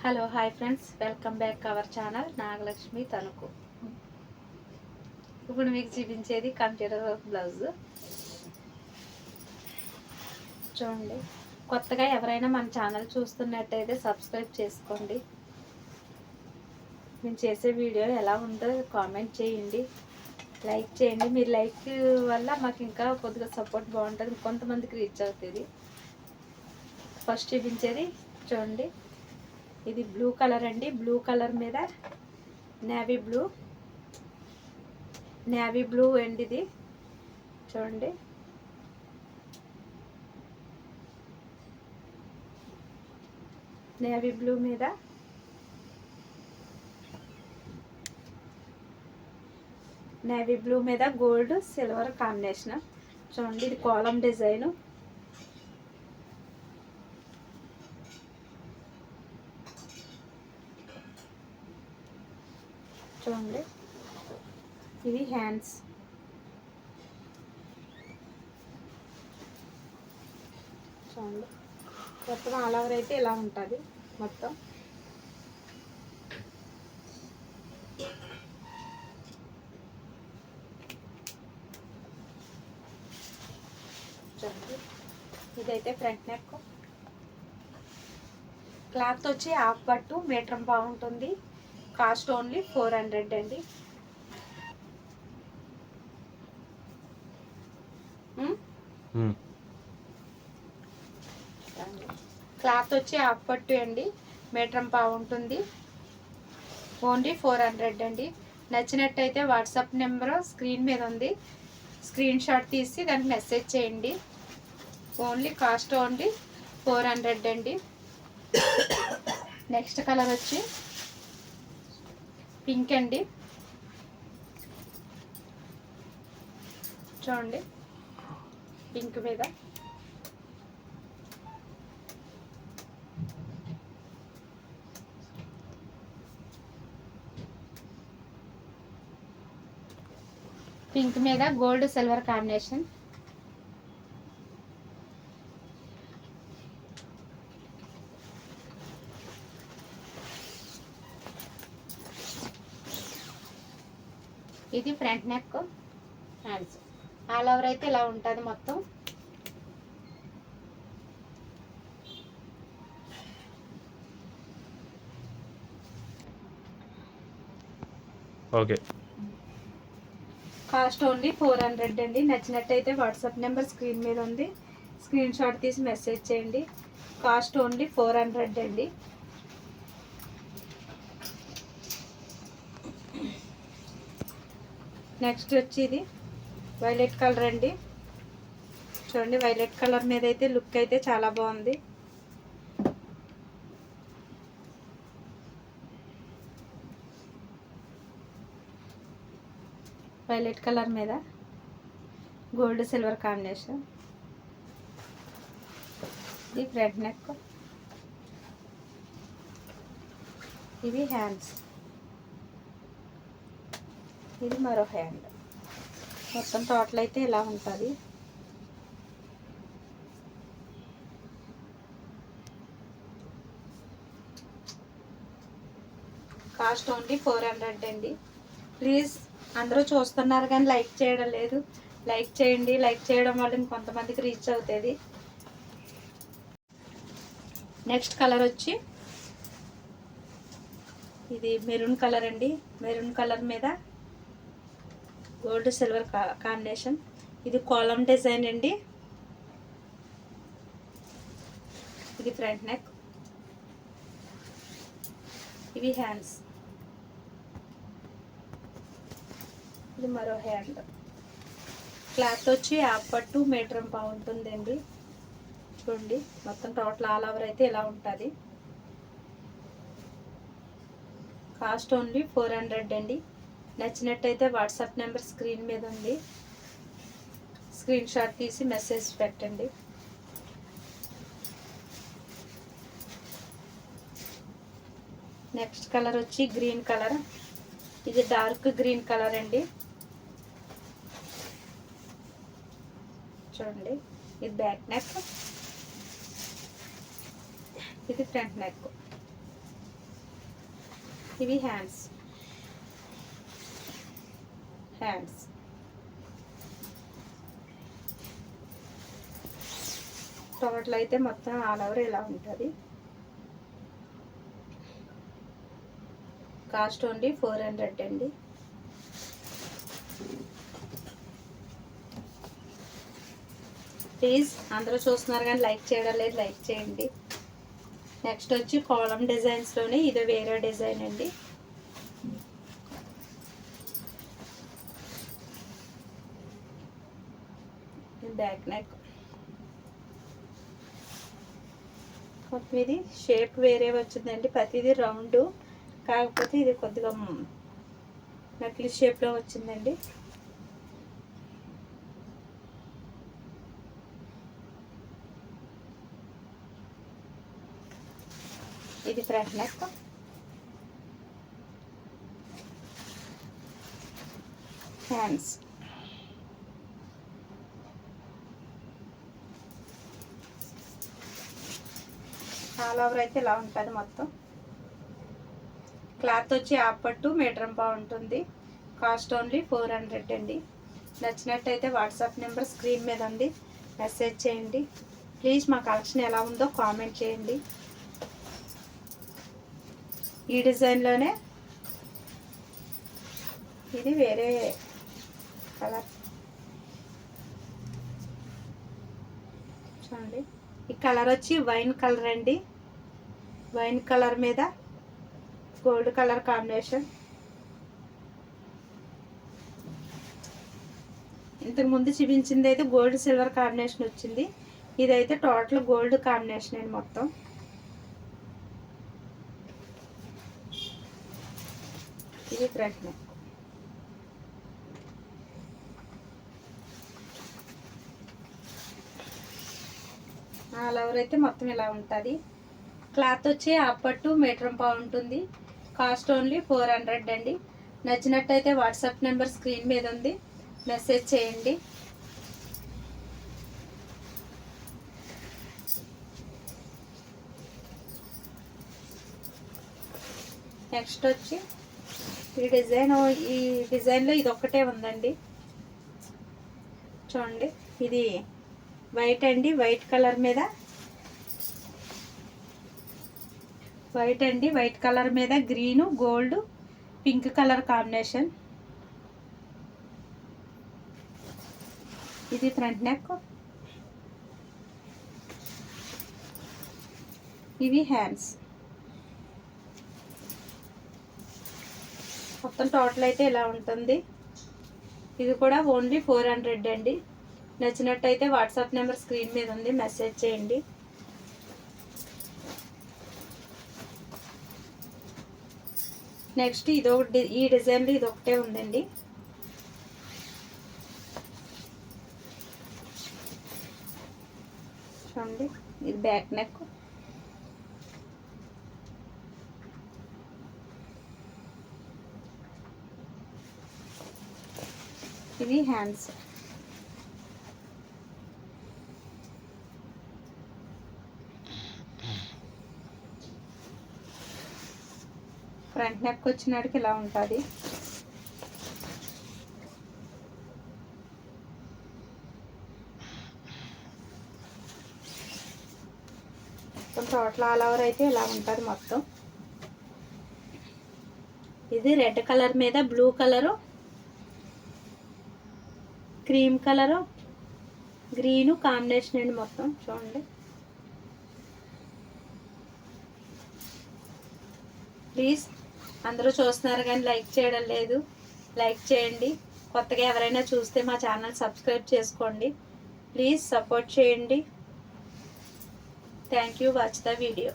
Hello hi friends, welcome back our channel Nagalakshmi Tanuku. ఇప్పుడు మీకు చూపించేది కంప్యూటర్ వర్క్ బ్లౌజ్. చూడండి, కొత్తగా ఎవరైనా మన ఛానల్ చూస్తున్నట్టయితే సబ్స్క్రైబ్ చేసుకోండి. మేము చేసే వీడియో ఎలా ఉందో కామెంట్ చేయండి, లైక్ చేయండి. మీరు లైక్ వల్ల మాకు ఇంకా కొద్దిగా సపోర్ట్ బాగుంటుంది, కొంతమందికి రీచ్ అవుతుంది. ఫస్ట్ చూపించేది చూడండి, ఇది బ్లూ కలర్ అండి. బ్లూ కలర్ మీద నేవీ బ్లూ అండి. ఇది చూడండి, నేవీ బ్లూ మీద గోల్డ్ సిల్వర్ కాంబినేషన్. చూడండి, ఇది కాలమ్ డిజైన్. చూడండి, ఇవి హ్యాండ్స్. చూడండి, మొత్తం ఆల్ ఓవర్ అయితే ఇలా ఉంటుంది మొత్తం. చూడండి, ఇదైతే ఫ్రంట్ నెక్. క్లాత్ వచ్చి హాఫ్ పట్టు మీటర్ బాగుంటుంది. కాస్ట్ ఓన్లీ 400 అండి. క్లాత్ వచ్చి హాఫ్ పట్టు అండి, మీటర్ బాగుంటుంది. ఓన్లీ 400 అండి. నచ్చినట్టయితే వాట్సాప్ నెంబర్ స్క్రీన్ మీద ఉంది, స్క్రీన్ షాట్ తీసి దానికి మెసేజ్ చేయండి. కాస్ట్ ఓన్లీ 400 అండి. నెక్స్ట్ కలర్ వచ్చి పింక్ అండి. చూడండి, పింక్ మీద గోల్డ్ సిల్వర్ కాంబినేషన్. ఇది front neck, hands. All over అయితే ఇలా ఉంటుంది మొత్తం. ఓకే, కాస్ట్ ఓన్లీ 400 అండి. నచ్చినట్టయితే వాట్సాప్ నెంబర్ స్క్రీన్ మీద ఉంది, స్క్రీన్ షాట్ తీసి మెసేజ్ చేయండి. కాస్ట్ ఓన్లీ 400 అండి. నెక్స్ట్ వచ్చి ఇది వైలెట్ కలర్ అండి. చూడండి, వైలెట్ కలర్ మీద అయితే లుక్ అయితే చాలా బాగుంది. వైలెట్ కలర్ మీద గోల్డ్ సిల్వర్ కాంబినేషన్. ఇది ఫ్రంట్ నెక్, ఇవి హ్యాండ్స్. ఇది మరో హ్యాండ్. మొత్తం టోటల్ అయితే ఇలా ఉంటుంది. కాస్ట్ ఓన్లీ 400 అండి. ప్లీజ్, అందరూ చూస్తున్నారు కానీ లైక్ చేయడం లేదు. లైక్ చేయండి, లైక్ చేయడం వల్ల ఇంకొంతమందికి రీచ్ అవుతుంది. నెక్స్ట్ కలర్ వచ్చి ఇది మెరూన్ కలర్ అండి. మెరూన్ కలర్ మీద గోల్డ్ సిల్వర్ కాంబినేషన్. ఇది కాలమ్ డిజైన్ అండి. ఇది ఫ్రంట్ నెక్, ఇవి హ్యాండ్స్. ఇది మరో హ్యాండ్. క్లాత్ వచ్చి హాఫ్ పట్టు మీటర్ బాగుంటుందండి. చూడండి, మొత్తం టోటల్ ఆల్ ఓవర్ అయితే ఇలా ఉంటుంది. కాస్ట్ ఓన్లీ 400 అండి. నచ్చినట్టయితే వాట్సాప్ నెంబర్ స్క్రీన్ మీద ఉంది, స్క్రీన్ షాట్ తీసి మెసేజ్ పెట్టండి. నెక్స్ట్ కలర్ వచ్చి గ్రీన్ కలర్. ఇది డార్క్ గ్రీన్ కలర్ అండి. చూడండి, ఇది బ్యాక్ నెక్, ఇది ఫ్రంట్ నెక్. ఇవి హ్యాండ్స్. హ్యాండ్స్ టోటల్ అయితే మొత్తం ఆల్ ఓవర్ ఇలా ఉంటుంది. కాస్ట్ ఓన్లీ 400 అండి. ప్లీజ్ అందరూ చూస్తున్నారు కానీ లైక్ చేయడం లేదు, లైక్ చేయండి. నెక్స్ట్ వచ్చి కాలమ్ డిజైన్స్లోనే ఇది వేరే డిజైన్ అండి. బ్యాక్ నెక్ మొత్తం ఇది షేప్ వేరే వచ్చిందండి. ప్రతిదీ రౌండ్, కాకపోతే ఇది కొద్దిగా నెక్లెస్ షేప్లో వచ్చిందండి. ఇది front neck. Hands all over అయితే ఇలా ఉంటుంది మొత్తం. క్లాత్ వచ్చి ఆపట్టు మీటర్ బాగుంటుంది. కాస్ట్ ఓన్లీ 400 అండి. నచ్చినట్టయితే వాట్సాప్ నెంబర్ స్క్రీన్ మీద ఉంది, మెసేజ్ చేయండి. ప్లీజ్ మా కలెక్షన్ ఎలా ఉందో కామెంట్ చేయండి. ఈ డిజైన్లోనే ఇది వేరే కలర్ చూడండి. ఈ కలర్ వచ్చి వైన్ కలర్ అండి. వైన్ కలర్ మీద గోల్డ్ కలర్ కాంబినేషన్. ఇంతకు ముందు చూపించింది అయితే గోల్డ్ సిల్వర్ కాంబినేషన్ వచ్చింది. ఇదైతే టోటల్ గోల్డ్ కాంబినేషన్ అండి మొత్తం. ఇది ఫ్రంట్ నెక్. ఆల్ ఓవర్ అయితే మొత్తం ఇలా ఉంటుంది. క్లాత్ వచ్చి ఆపట్టు మీటర్ ఉంటుంది. కాస్ట్ ఓన్లీ 400 అండి. నచ్చినట్టయితే వాట్సాప్ నెంబర్ స్క్రీన్ మీద ఉంది, మెసేజ్ చేయండి. నెక్స్ట్ వచ్చి ఈ డిజైన్లో ఇది ఒక్కటే ఉందండి. చూడండి, ఇది వైట్ అండి. వైట్ కలర్ మీద వైట్ కలర్ మీద green, gold, pink colour combination. ఇది ఫ్రంట్ నెక్. ఇవి హ్యాండ్స్. మొత్తం టోటల్ అయితే ఇలా ఉంటుంది. ఇది కూడా ఓన్లీ 400 అండి. నచ్చినట్టయితే వాట్సాప్ నెంబర్ స్క్రీన్ మీద ఉంది, మెసేజ్ చేయండి. నెక్స్ట్ ఈ డిజైన్లో ఇది ఒకటే ఉందండి. చూడండి, ఇది బ్యాక్ నెక్. ఇవి హ్యాండ్స్. ఫ్రంట్ నెక్ వచ్చినడికి ఇలా ఉంటుంది. టోటల్ ఆల్ ఓవర్ అయితే ఇలా ఉంటుంది మొత్తం. ఇది రెడ్ కలర్ మీద blue colour, cream colour, green combination అండి మొత్తం. చూడండి, ప్లీజ్ అందరూ చూస్తున్నారు కానీ లైక్ చేయడం లేదు, లైక్ చేయండి. కొత్తగా ఎవరైనా చూస్తే మా ఛానల్ సబ్స్క్రైబ్ చేసుకోండి. ప్లీజ్ సపోర్ట్ చేయండి. Thank you. Watch the video.